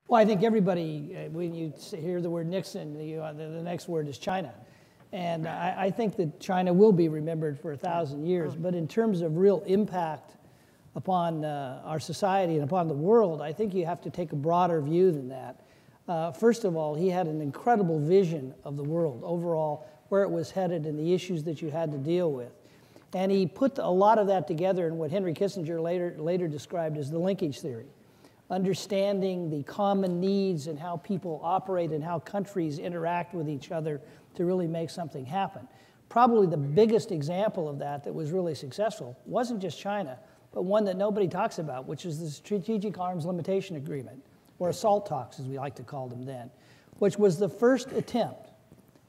Well, I think everybody, when you hear the word Nixon, the next word is China. And I think that China will be remembered for 1,000 years. But in terms of real impact upon our society and upon the world, I think you have to take a broader view than that. First of all, he had an incredible vision of the world overall, where it was headed and the issues that you had to deal with. And he put a lot of that together in what Henry Kissinger later described as the linkage theory, understanding the common needs and how people operate and how countries interact with each other to really make something happen. Probably the biggest example of that was really successful wasn't just China, but one that nobody talks about, which is the Strategic Arms Limitation Agreement, or SALT talks, as we like to call them then, which was the first attempt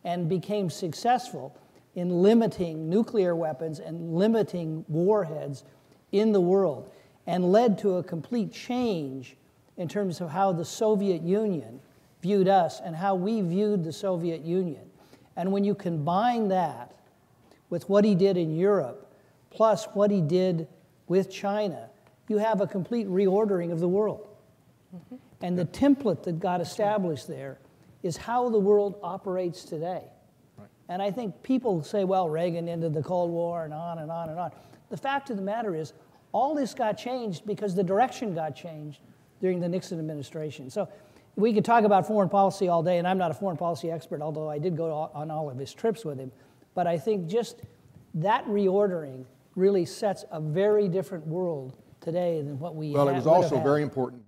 and became successful in limiting nuclear weapons and limiting warheads in the world, and led to a complete change in terms of how the Soviet Union viewed us and how we viewed the Soviet Union. And when you combine that with what he did in Europe, plus what he did with China, you have a complete reordering of the world. Mm-hmm. And the template that got established there is how the world operates today. Right. And I think people say, well, Reagan ended the Cold War and on and on and on. The fact of the matter is, all this got changed because the direction got changed during the Nixon administration. So we could talk about foreign policy all day, and I'm not a foreign policy expert, although I did go on all of his trips with him. But I think just that reordering really sets a very different world today than what we had. Well, it was also very important.